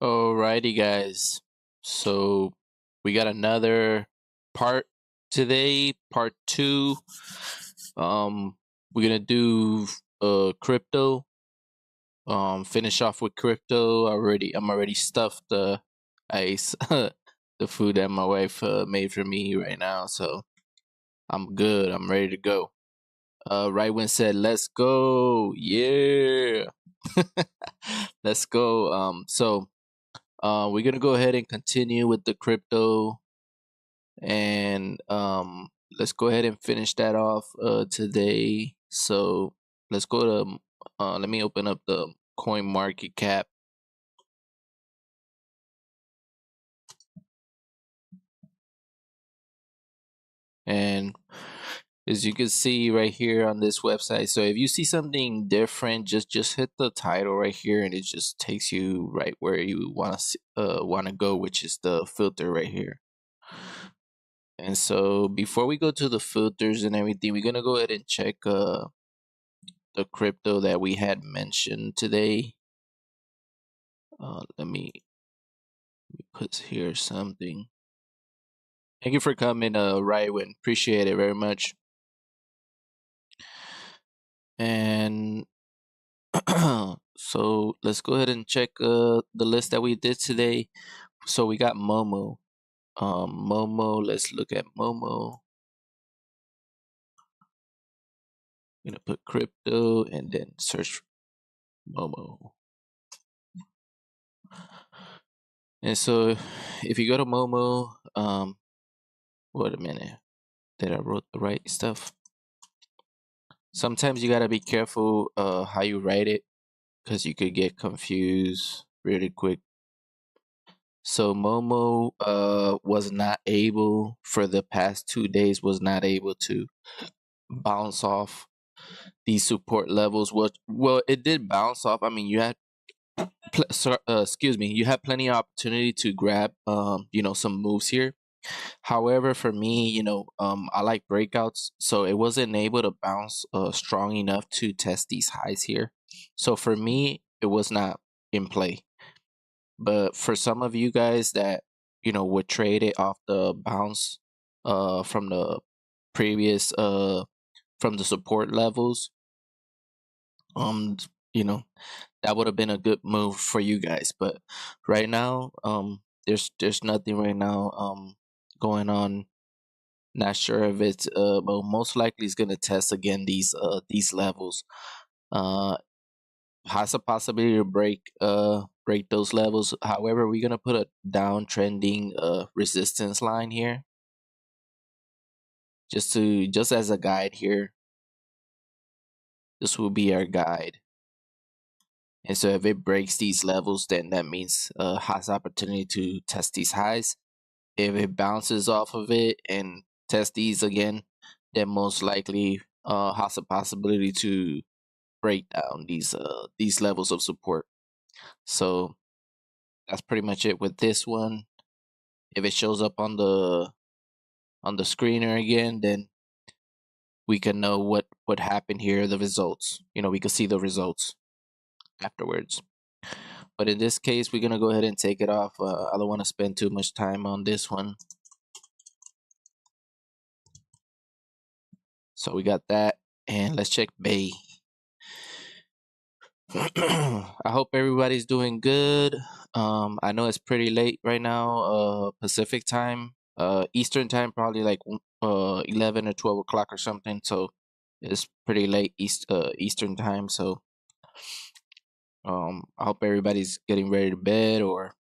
Alrighty, guys. So we got another part today, part two. We're gonna do crypto. Finish off with crypto. I'm already stuffed the ice, the food that my wife made for me right now. So I'm good. I'm ready to go. Right when said, "Let's go!" Yeah, let's go. We're gonna go ahead and continue with the crypto, and let's go ahead and finish that off today. So let's go to let me open up the coin market cap. And as you can see right here on this website, so if you see something different, just hit the title right here, and it just takes you right where you want to go, which is the filter right here. And so before we go to the filters and everything, we're gonna go ahead and check the crypto that we had mentioned today. Let me put here something. Thank you for coming, Rywin. Appreciate it very much. And so let's go ahead and check the list that we did today. So we got Momo. Momo, let's look at Momo. I'm gonna put crypto and then search Momo. And so if you go to Momo, wait a minute, did I wrote the right stuff? Sometimes you gotta be careful how you write it, because you could get confused really quick. So Momo was not able for the past 2 days, was not able to bounce off these support levels. Well, it did bounce off. I mean, you had excuse me, you had plenty of opportunity to grab some moves here. However, for me, I like breakouts, so it wasn't able to bounce strong enough to test these highs here. So for me, it was not in play. But for some of you guys that would trade it off the bounce from the previous from the support levels, um you know that would have been a good move for you guys. But right now, there's nothing right now going on. Not sure if it's well, most likely it's gonna test again these levels. Uh has a possibility to break those levels. However, we're gonna put a downtrending resistance line here, just as a guide here. This will be our guide. And so if it breaks these levels, then that means has opportunity to test these highs. If it bounces off of it and test these again, then most likely has a possibility to break down these levels of support. So that's pretty much it with this one. If it shows up on the screener again, then we can know what happened here, the results. We can see the results afterwards. But in this case, we're gonna go ahead and take it off. I don't want to spend too much time on this one. So we got that, and let's check Bay. I hope everybody's doing good. I know it's pretty late right now, Pacific time. Eastern time probably like 11 or 12 o'clock or something. So it's pretty late Eastern time. So I hope everybody's getting ready to bed or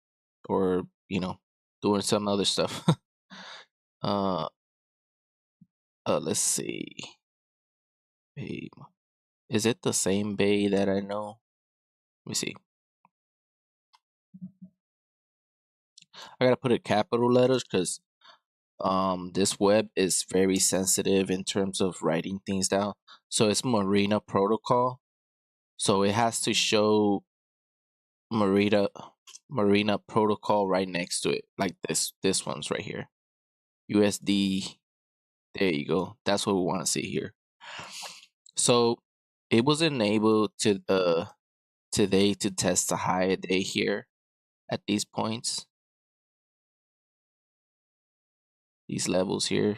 doing some other stuff. uh, let's see. Bay. Is it the same Bay that I know? Let me see. I gotta put it capital letters because this web is very sensitive in terms of writing things down. So it's Marina Protocol. So it has to show Marina Protocol right next to it, like this one's right here. USD. There you go. That's what we want to see here. So it wasn't able to today to test the high day here. at these points, these levels here.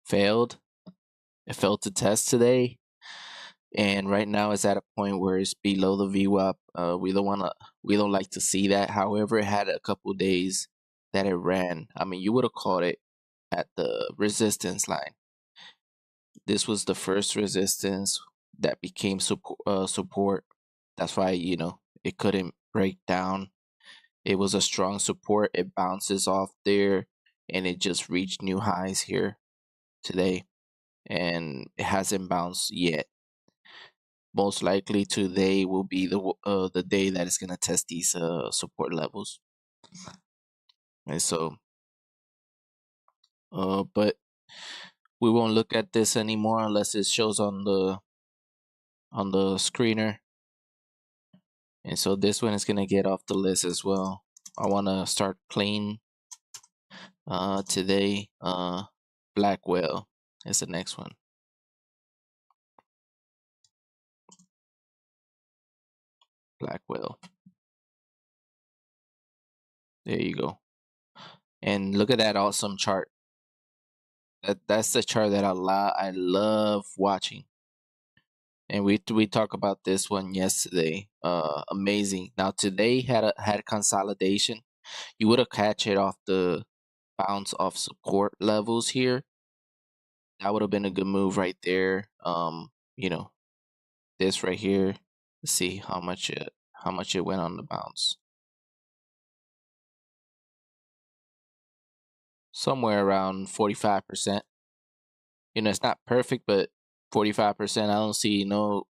Failed. It failed to test today, and right now it's at a point where it's below the VWAP. We don't like to see that. However, it had a couple days that it ran. I mean, you would have caught it at the resistance line. This was the first resistance that became support. That's why, it couldn't break down. It was a strong support. It bounces off there, and it just reached new highs here today, and it hasn't bounced yet. Most likely today will be the day that it's gonna test these support levels. And so, but we won't look at this anymore unless it shows on the screener. And so this one is gonna get off the list as well. I wanna start clean today. Black whale is the next one. Black whale. There you go. And look at that awesome chart. That's the chart that I love watching. And we talked about this one yesterday. Amazing. Now today had consolidation. You would have catch it off the bounce off support levels here. That would have been a good move right there. This right here. Let's see how much it went on the bounce. Somewhere around 45%. It's not perfect, but 45%. I don't see no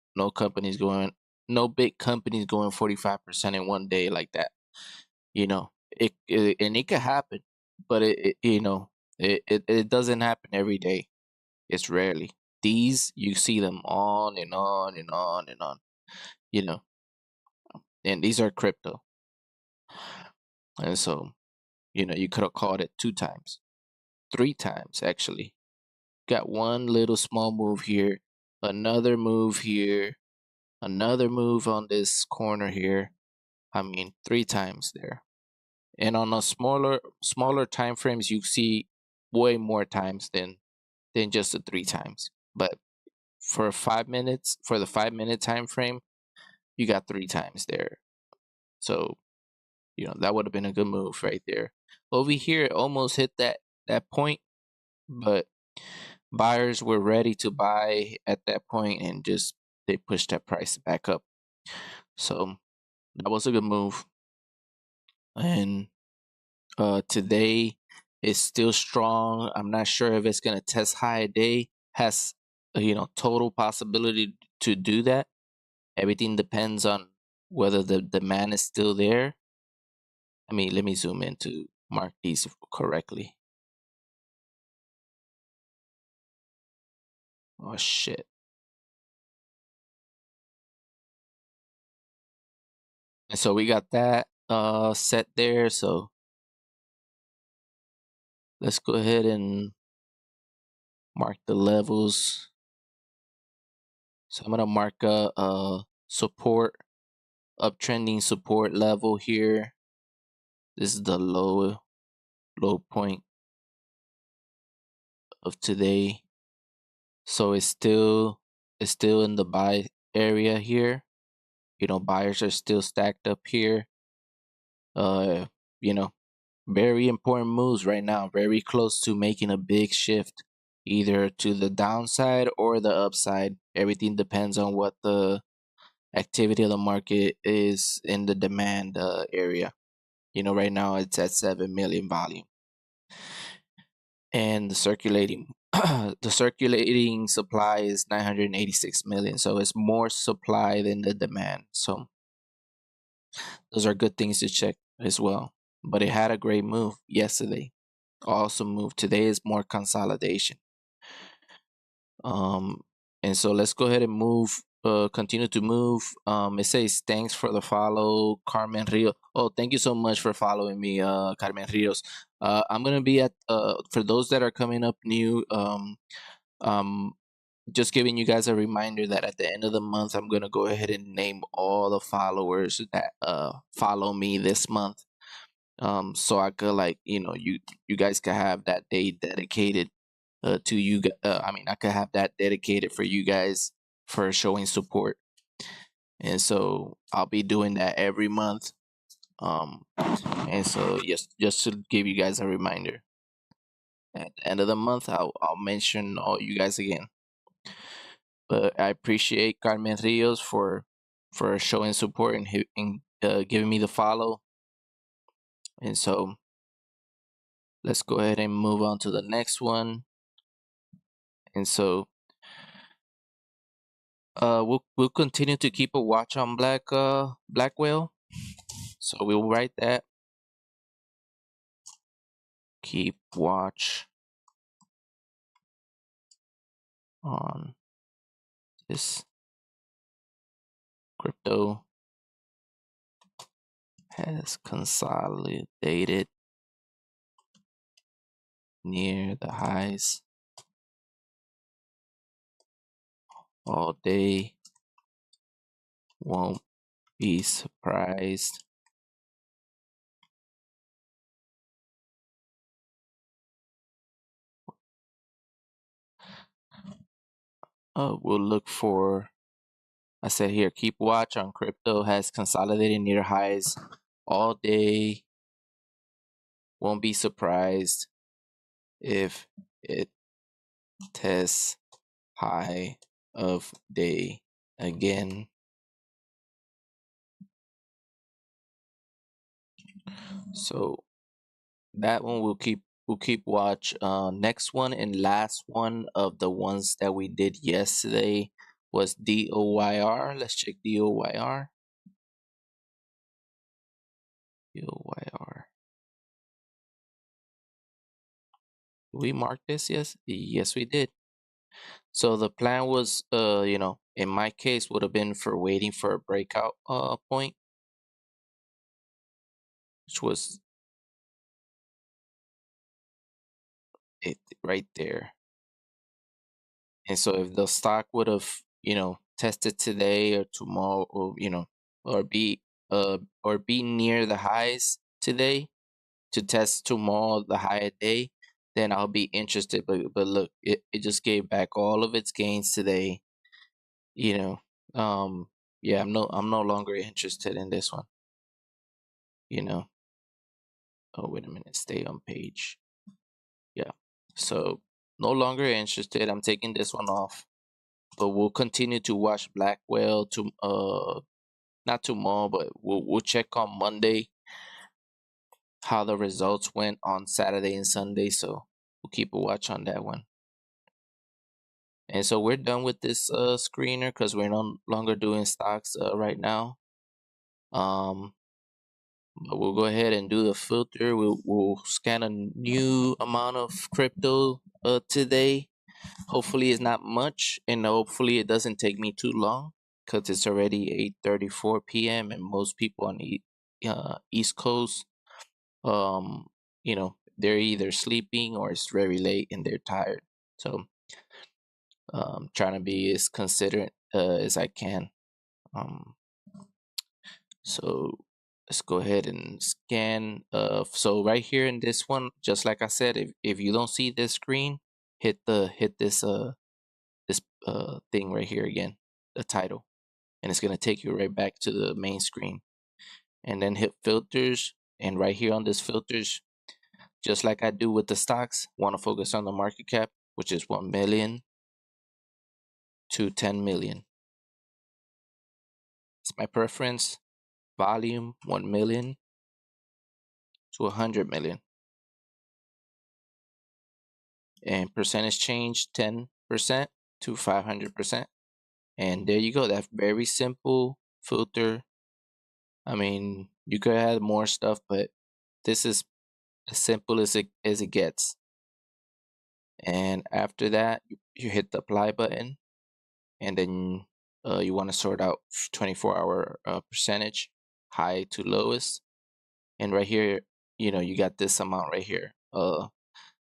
big companies going 45% in one day like that. And it could happen, but it doesn't happen every day. It's rarely. These you see them on and on and on and on. And these are crypto, and so you could have called it 2 times, 3 times actually. Got one little small move here, another move here, another move on this corner here. I mean, 3 times there. And on a smaller time frames, you see way more times than just the 3 times. But for 5 minutes, for the 5-minute time frame, you got 3 times there. So, that would have been a good move right there. Over here, it almost hit that point, but buyers were ready to buy at that point, and just they pushed that price back up. So that was a good move. And today is still strong. I'm not sure if it's gonna test high a day. Has total possibility to do that. Everything depends on whether the demand is still there. I mean, let me zoom in to mark these correctly. Oh shit. And so we got that set there. So let's go ahead and mark the levels. So I'm gonna mark a support, uptrending support level here. This is the low point of today. So it's still in the buy area here. Buyers are still stacked up here. Very important moves right now. Very close to making a big shift, either to the downside or the upside. Everything depends on what the activity of the market is in the demand area. Right now it's at 7 million volume, and the circulating supply is 986 million. So it's more supply than the demand. So those are good things to check as well. But it had a great move yesterday. Awesome move. Today is more consolidation. And so let's go ahead and move. Continue to move. It says thanks for the follow, Carmen Rio. Oh, thank you so much for following me, Carmen Rios. I'm gonna be at for those that are coming up new. Um, just giving you guys a reminder that at the end of the month, I'm gonna go ahead and name all the followers that follow me this month. So I could, like, you guys could have that day dedicated to you. I mean, I could have that dedicated for you guys for showing support. And so I'll be doing that every month. And so just to give you guys a reminder, at the end of the month, I'll mention all you guys again. But I appreciate Carmen Rios for showing support and giving me the follow. And so let's go ahead and move on to the next one. And so we'll continue to keep a watch on Black Whale. So we'll write that. Keep watch on this crypto has consolidated near the highs all day. Won't be surprised we'll look for, I said here, keep watch on crypto has consolidated near highs all day. Won't be surprised if it tests high of day again. So that one we'll keep watch. Next one and last one of the ones that we did yesterday was DOYR. Let's check DOYR. DOYR. We marked this, yes? Yes, we did. So the plan was, in my case, would have been for waiting for a breakout point, which was it right there. And so if the stock would have, tested today or tomorrow, or be near the highs today to test tomorrow the higher day, then I'll be interested. But look, it just gave back all of its gains today. Yeah, I'm no longer interested in this one. Oh, wait a minute, stay on page. Yeah. So no longer interested. I'm taking this one off. But we'll continue to watch Black Whale to not tomorrow, but we'll check on Monday how the results went on Saturday and Sunday. So we'll keep a watch on that one. And so we're done with this screener because we're no longer doing stocks right now. But we'll go ahead and do the filter. We'll scan a new amount of crypto today. Hopefully it's not much, and hopefully it doesn't take me too long because it's already 8:34 p.m. and most people on the East Coast, they're either sleeping or it's very late and they're tired. So trying to be as considerate as I can. So let's go ahead and scan. So right here in this one, just like I said, if you don't see this screen, hit this thing right here again, the title, and it's gonna take you right back to the main screen. And then hit filters, and right here on this filters, just like I do with the stocks, want to focus on the market cap, which is 1 million to 10 million. It's my preference. Volume 1 million to 100 million. And percentage change 10% to 500%. And there you go. That's very simple filter. I mean, you could add more stuff, but this is as simple as it gets. And after that, you hit the apply button, and then you want to sort out 24-hour percentage, high to lowest. And right here, you got this amount right here,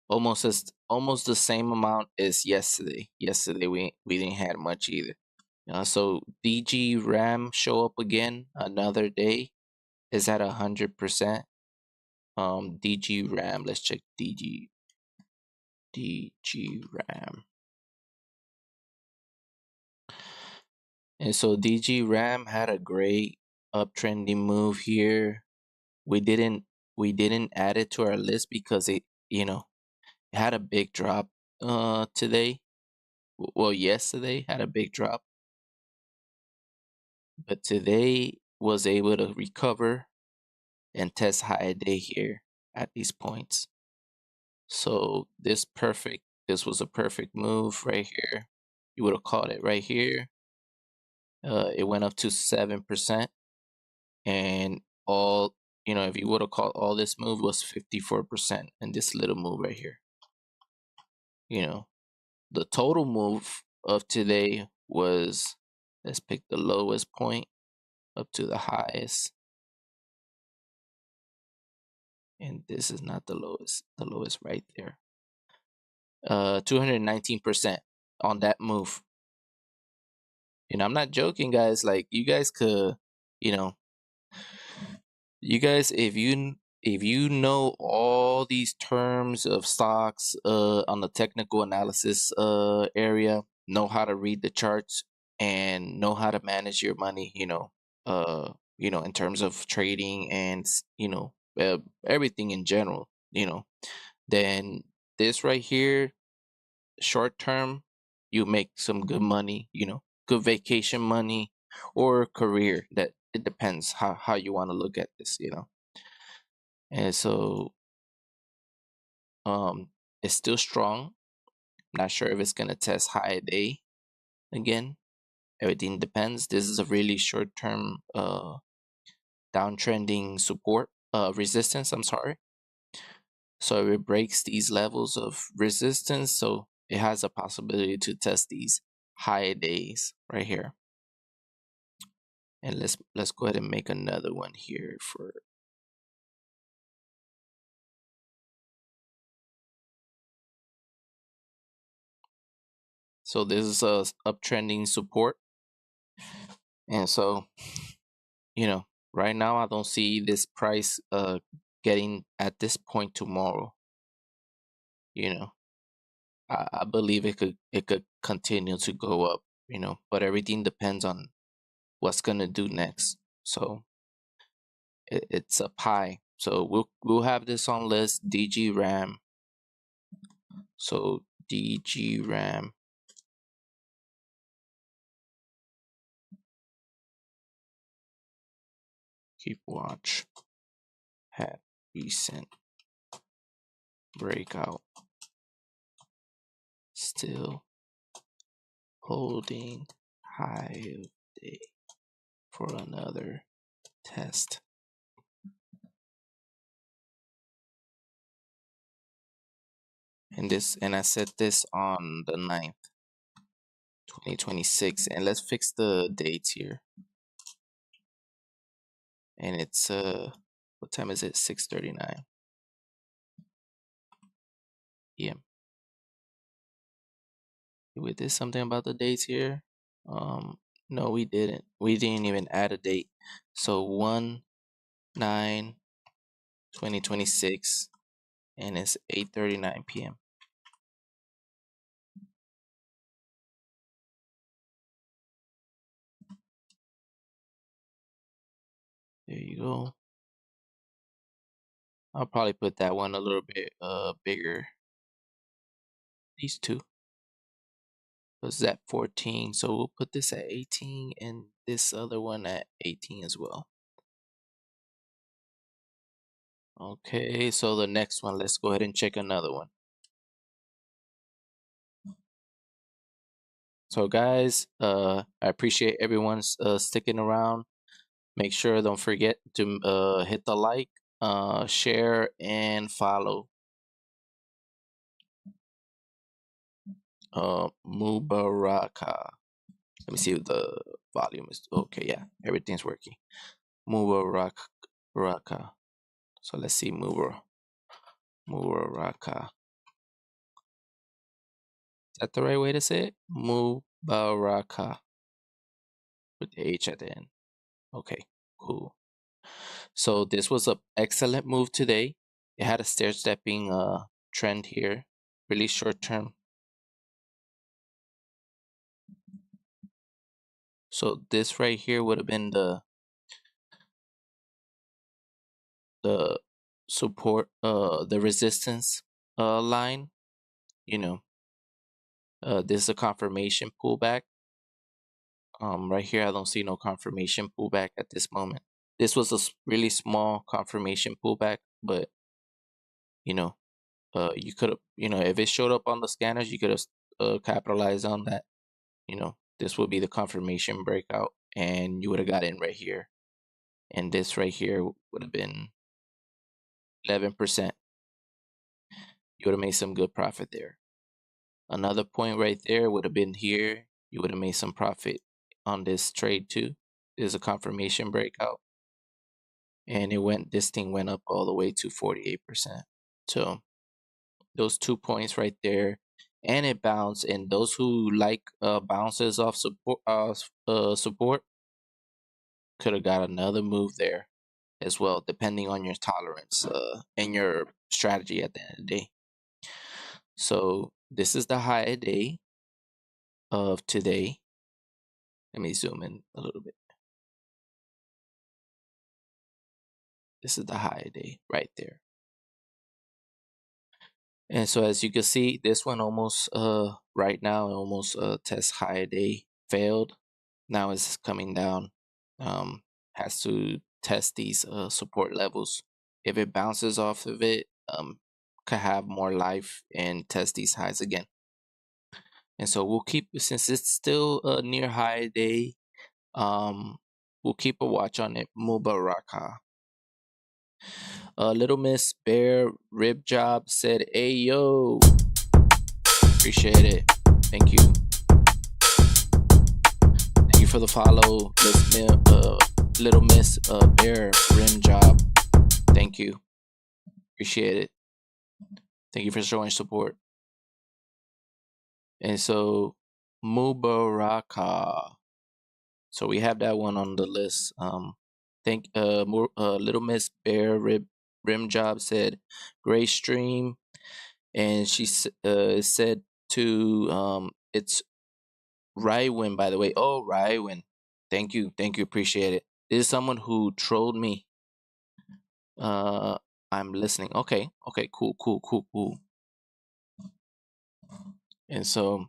almost almost the same amount as yesterday. Yesterday we didn't have much either. So DG RAM show up again another day. Is at 100%. DG RAM. Let's check DG RAM. And so DG RAM had a great uptrending move here. We didn't add it to our list because it it had a big drop today. Well, yesterday had a big drop, but today was able to recover and test high day here at these points. So this was a perfect move right here. You would have caught it right here. It went up to 7%, and all if you would have caught all this move was 54%, and this little move right here. The total move of today was, let's pick the lowest point up to the highest. And this is not the lowest right there. 219% on that move. I'm not joking, guys. Like, you guys could, you guys, if you know all these terms of stocks on the technical analysis area, know how to read the charts and know how to manage your money, in terms of trading and everything in general, then this right here, short term, you make some good money, good vacation money or career. That it depends how you want to look at this, And so it's still strong. Not sure if it's gonna test high day again. Everything depends. This is a really short term downtrending support resistance, I'm sorry. So if it breaks these levels of resistance, so it has a possibility to test these high days right here. And let's go ahead and make another one here for so this is a uptrending support. And so, right now I don't see this price getting at this point tomorrow. I believe it could continue to go up, but everything depends on what's gonna do next. So it's a pie. So we'll have this on list DG RAM. So DG RAM. Keep watch. Had recent breakout. Still holding high of day for another test. And I set this on the 9th, 2026. And let's fix the dates here. And it's what time is it? 6:39 p.m. We did something about the dates here. No, we didn't. We didn't even add a date. So 1/9/2026, and it's 8:39 p.m. There you go. I'll probably put that one a little bit bigger. These two. Was at 14, so we'll put this at 18 and this other one at 18 as well. Okay, so the next one, let's go ahead and check another one. So guys, I appreciate everyone's sticking around. Make sure, don't forget to hit the like, share, and follow. Mubaraka. Let me see if the volume is okay. Yeah, everything's working. Mubaraka. So let's see Mubaraka. that the right way to say it? Mubaraka with the H at the end. Okay, cool. So this was an excellent move today. It had a stair-stepping trend here, really short term. So this right here would have been the support, the resistance line. You know, this is a confirmation pullback. Right here, I don't see no confirmation pullback at this moment. This was a really small confirmation pullback, but you know, you could have, if it showed up on the scanners, you could have capitalized on that. This would be the confirmation breakout, and you would have got in right here. And this right here would have been 11%. You would have made some good profit there. Another point right there would have been here. You would have made some profit on this trade too. There's a confirmation breakout. And this thing went up all the way to 48%. So those 2 points right there, and it bounced. And those who like bounces off support could have got another move there as well, depending on your tolerance and your strategy at the end of the day. So this is the high day of today. Let me zoom in a little bit. This is the high day right there. And so as you can see, this one almost right now almost test high day failed. Now it's coming down. Has to test these support levels. If it bounces off of it, could have more life and test these highs again. And so we'll keep, since it's still near high day, we'll keep a watch on it. Mubaraka. Little Miss Bear Rib Job said, "Hey yo, appreciate it. Thank you. Thank you for the follow, Little Miss Bear Rim Job. Thank you. Appreciate it. Thank you for showing support." And so Mubaraka. So we have that one on the list. Little Miss Bear Rim Job said, "Great stream," and she said to it's Rywin, by the way. Oh, Rywin, thank you, appreciate it. This is someone who trolled me. I'm listening. Okay, cool. And so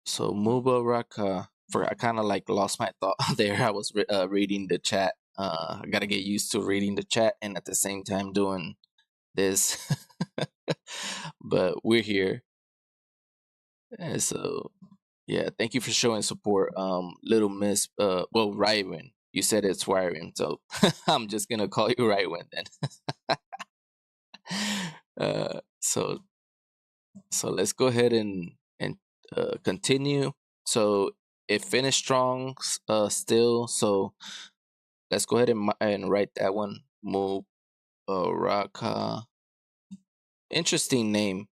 so Mubaraka, I kind of like lost my thought there. I was reading the chat. I gotta get used to reading the chat and at the same time doing this. But we're here. And so yeah, thank you for showing support. Little Miss Rywin. You said it's Rywin, so I'm just gonna call you Rywin then. So let's go ahead and continue. So it finished strong still. So let's go ahead and write that one. Mubaraka. Interesting name.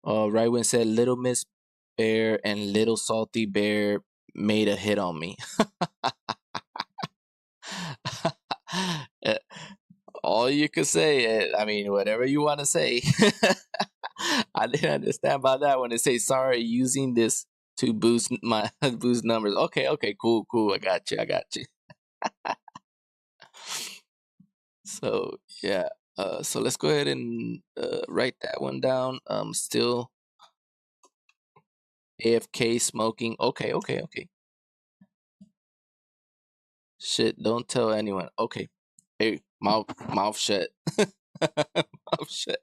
Rywin said, "Little Miss Bear and Little Salty Bear made a hit on me." All you could say, I mean, whatever you want to say. I didn't understand about that when they say, "Sorry, using this to boost my boost numbers." Okay, cool. I got you. So yeah, so let's go ahead and write that one down. Still AFK smoking. Okay. Shit, don't tell anyone. Okay. Hey, mouth shut. Mouth shut.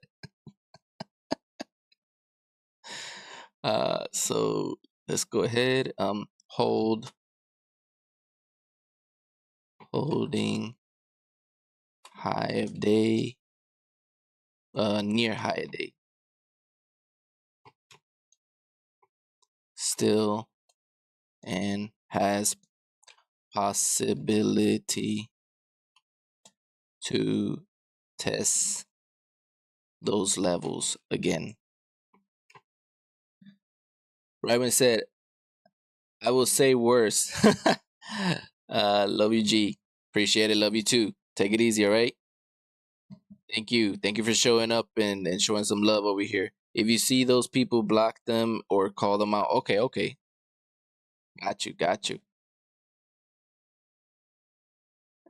So let's go ahead. Holding high of day. Near high of day. Still and has possibility to test those levels again. Ryman said, I will say worse. Love you, G. Appreciate it. Love you too. Take it easy, all right? Thank you. Thank you for showing up and showing some love over here. If you see those people, block them or call them out. Okay, okay. Got you, got you.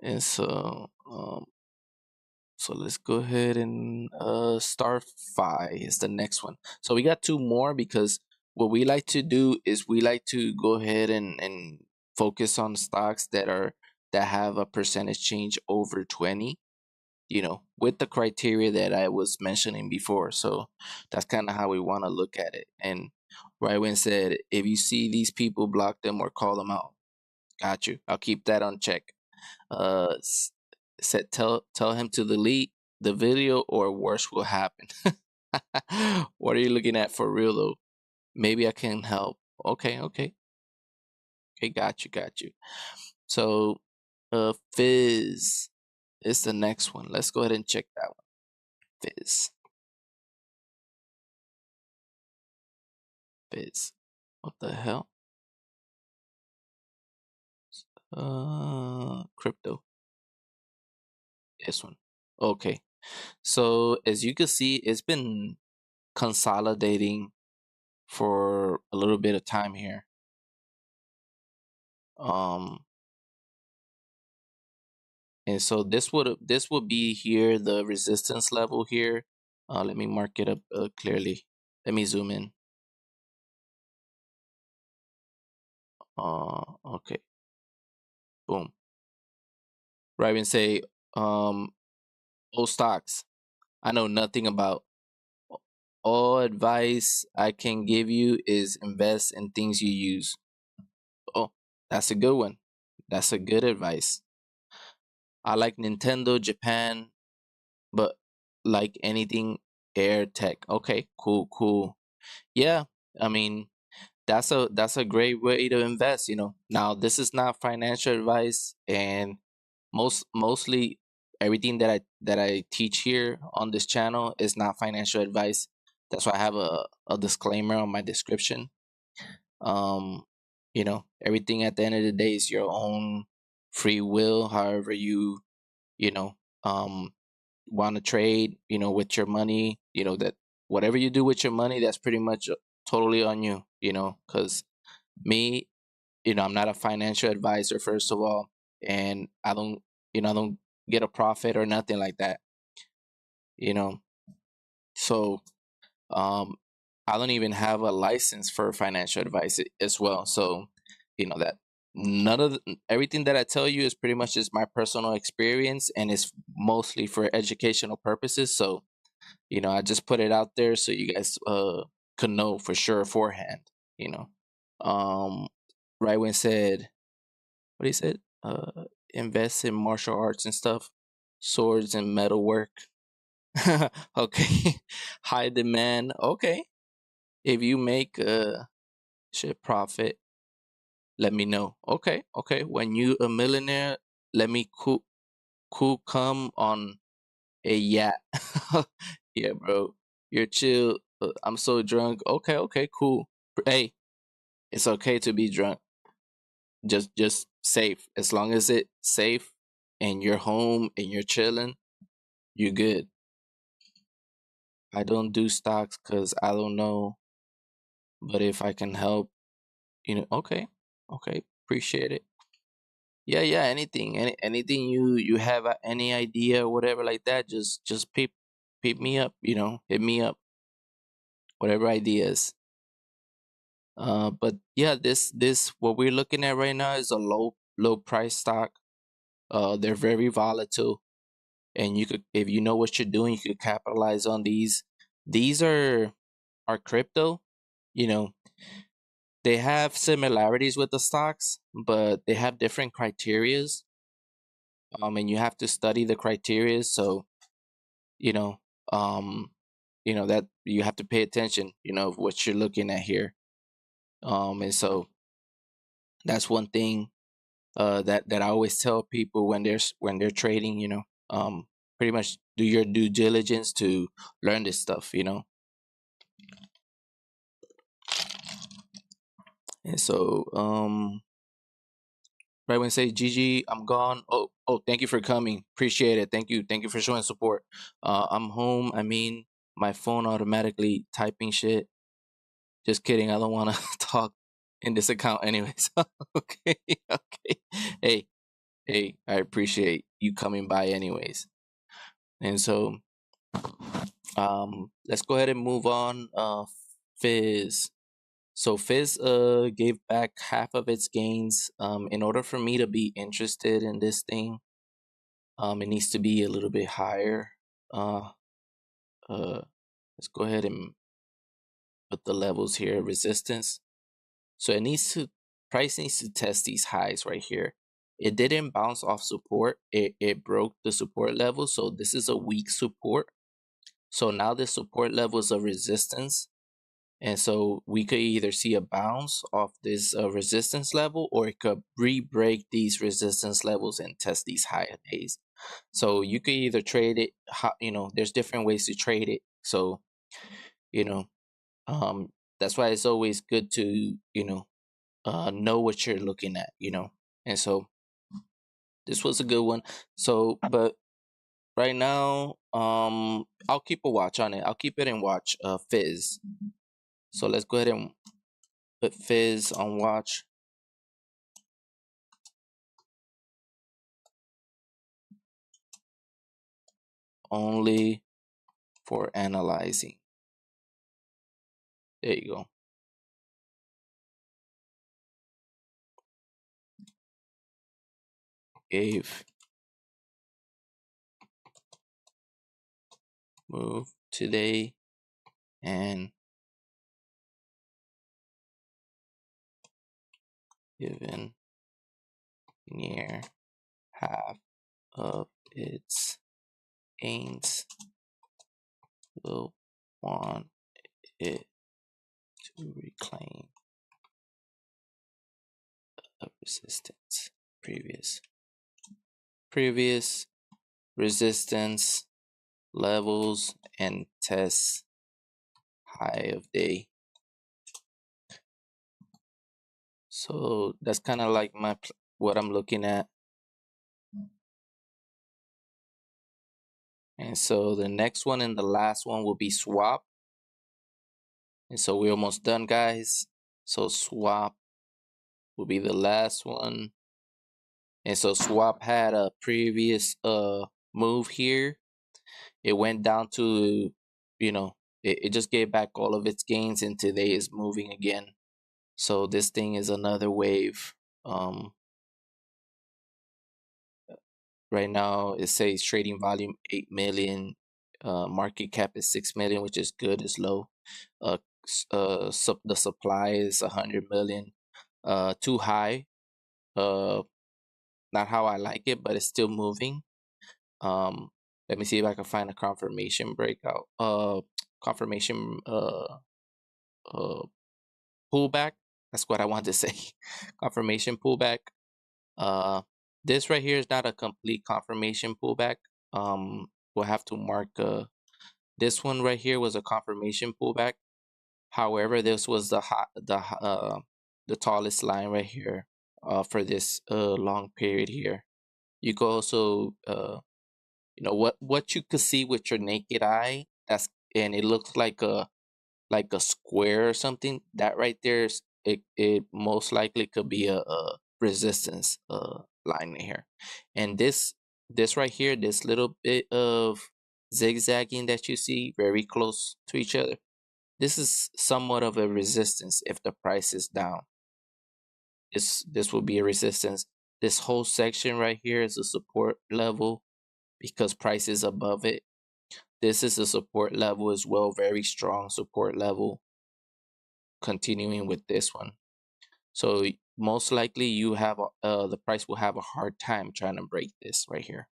And so let's go ahead and star 5 is the next one. So we got 2 more because what we like to do is we like to go ahead and focus on stocks that have a percentage change over 20, with the criteria that I was mentioning before. So that's kind of how we want to look at it. And Rywin said, if you see these people, block them or call them out. Got you. I'll keep that on check. Uh, said tell him to delete the video or worse will happen. What are you looking at for real though? Maybe I can help. Okay, okay. Okay, got you, got you. So Fizz is the next one. Let's go ahead and check that one. Fizz. Fizz. What the hell? Crypto. This one. Okay. So as you can see, it's been consolidating for a little bit of time here. And so this would be here the resistance level here. Let me mark it up clearly. Let me zoom in. Okay. Boom. Right and say, all stocks I know nothing about. All advice I can give you is invest in things you use. Oh, that's a good one. That's a good advice. I like Nintendo Japan, but like anything air tech. Okay, cool, cool. Yeah, I mean, that's a great way to invest, Now, this is not financial advice, and mostly everything that I teach here on this channel is not financial advice. That's why I have a disclaimer on my description. Everything at the end of the day is your own free will. However you know want to trade, with your money, that whatever you do with your money, that's pretty much totally on you, because me, I'm not a financial advisor, first of all, and I don't get a profit or nothing like that, you know. So I don't even have a license for financial advice as well. So, that none of everything that I tell you is pretty much just my personal experience, and it's mostly for educational purposes. So, I just put it out there so you guys could know for sure beforehand, you know. Um Rywin said, what he said? Invest in martial arts and stuff, swords and metalwork. Okay. High demand. Okay. If you make shit profit, let me know. Okay, okay. When you a millionaire, let me cool come on a yacht. Yeah, bro. You're chill. I'm so drunk. Okay, okay, cool. Hey, it's okay to be drunk. Just safe. As long as it's safe and you're home and you're chilling, you're good. I don't do stocks because I don't know, but if I can help, okay, okay, appreciate it. Yeah, yeah, anything you have any idea or whatever like that, just peep me up, hit me up, whatever ideas. But yeah, this what we're looking at right now is a low price stock. They're very volatile, and you could, if you know what you're doing, you could capitalize on these. These are crypto, you know. They have similarities with the stocks, but they have different criterias. And you have to study the criteria. So, you know, um, that you have to pay attention, of what you're looking at here. And so That's one thing that I always tell people when they're trading. Pretty much do your due diligence to learn this stuff. And so right when say GG, I'm gone. Oh, thank you for coming. Appreciate it. Thank you for showing support. I'm home. I mean, my phone automatically typing shit. Just kidding. I don't want to talk in this account anyways. Okay, okay. Hey, hey, I appreciate you coming by anyways. And so, let's go ahead and move on. Fizz. So Fizz gave back half of its gains. In order for me to be interested in this thing, it needs to be a little bit higher. Uh, let's go ahead and put the levels here. Resistance. So price needs to test these highs right here. It didn't bounce off support. It broke the support level. So this is a weak support. So now the support level is a resistance. And so we could either see a bounce off this resistance level, or it could re-break these resistance levels and test these higher days. So you could either trade it, there's different ways to trade it. So, you know, that's why it's always good to, know what you're looking at. And so this was a good one. So, but right now, I'll keep a watch on it. I'll keep it in watch, Fizz. So let's go ahead and put Fizz on watch. Only for analyzing. There you go. Gave move today and given near half of its gains, will want it to reclaim a resistance. Previous resistance levels and test high of day. So that's kind of like what I'm looking at. And so the next one and the last one will be swap. And so we're almost done, guys. So swap will be the last one. And so swap had a previous move here. It went down to, it just gave back all of its gains, and today is moving again. So this thing is another wave. Right now it says trading volume 8 million, market cap is 6 million, which is good. It's low. The supply is 100 million. Too high. Not how I like it, but it's still moving. Let me see if I can find a confirmation breakout. Confirmation pullback. That's what I wanted to say. Confirmation pullback. This right here is not a complete confirmation pullback. We'll have to mark this one right here was a confirmation pullback. However, this was the tallest line right here for this long period here. You could also what you could see with your naked eye, and it looks like a square or something. That right there is it most likely could be a resistance line here. And this right here, this little bit of zigzagging that you see very close to each other, this is somewhat of a resistance. If the price is down, this will be a resistance. This whole section right here is a support level because price is above it. This is a support level as well, very strong support level. Continuing with this one, so most likely you have the price will have a hard time trying to break this right here.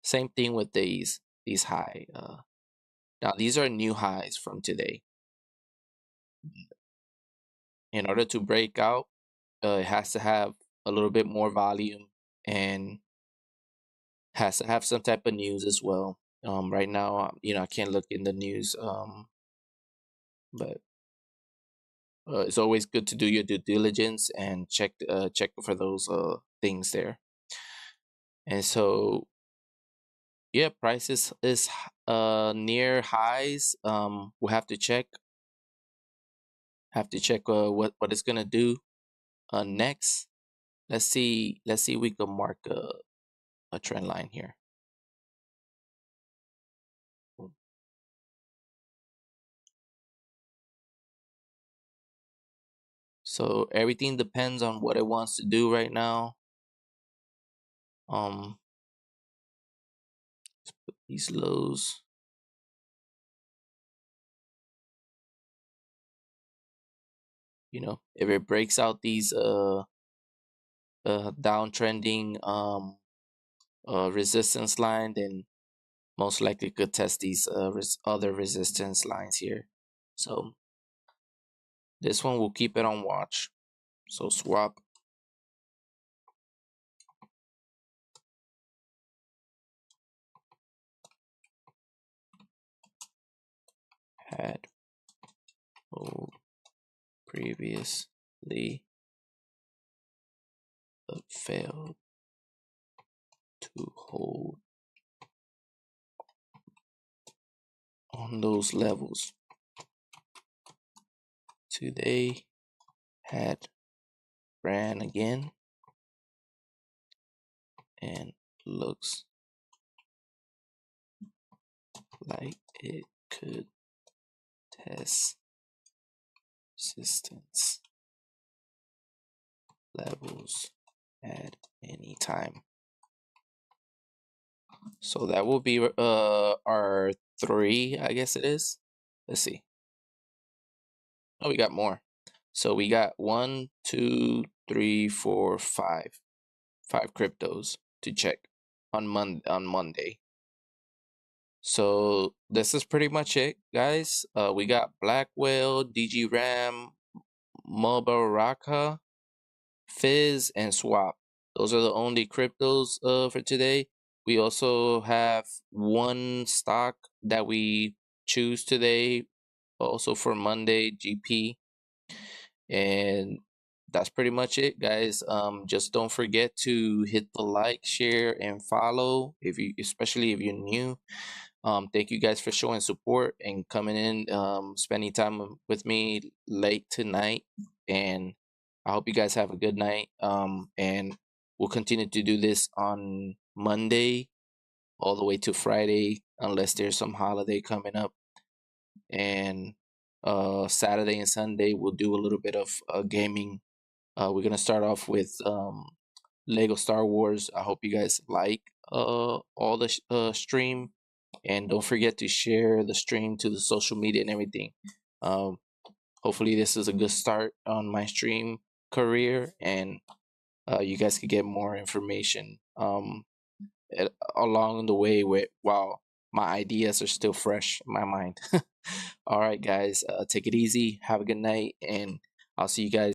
Same thing with these high. Now these are new highs from today. In order to break out, it has to have a little bit more volume and has to have some type of news as well. Right now, I can't look in the news, but it's always good to do your due diligence and check for those things there. And so, yeah, prices is near highs. We'll have to check what it's gonna do next. Let's see if we can mark a trend line here. So everything depends on what it wants to do right now. Let's put these lows. If it breaks out these downtrending resistance line, then most likely could test these other resistance lines here. So this one will keep it on watch. So swap, had hold previously, but failed to hold on those levels. Today had ran again and looks like it could test resistance levels at any time. So that will be our 3, I guess it is. Let's see. Oh, we got more. So we got 1, 2, 3, 4, 5. 5 cryptos to check on Monday. So this is pretty much it, guys. We got Black Whale, DG Ram, Mubaraka, Fizz, and Swap. Those are the only cryptos for today. We also have one stock that we choose today, also for Monday, GP. And that's pretty much it, guys. Just don't forget to hit the like, share, and follow especially if you're new. Thank you guys for showing support and coming in, spending time with me late tonight. And I hope you guys have a good night. And we'll continue to do this on Monday all the way to Friday, unless there's some holiday coming up. And Saturday and Sunday we'll do a little bit of gaming. We're gonna start off with Lego Star Wars. I hope you guys like all the stream, and don't forget to share the stream to the social media and everything. Hopefully this is a good start on my stream career, and you guys can get more information along the way while my ideas are still fresh in my mind. All right, guys, take it easy. Have a good night, and I'll see you guys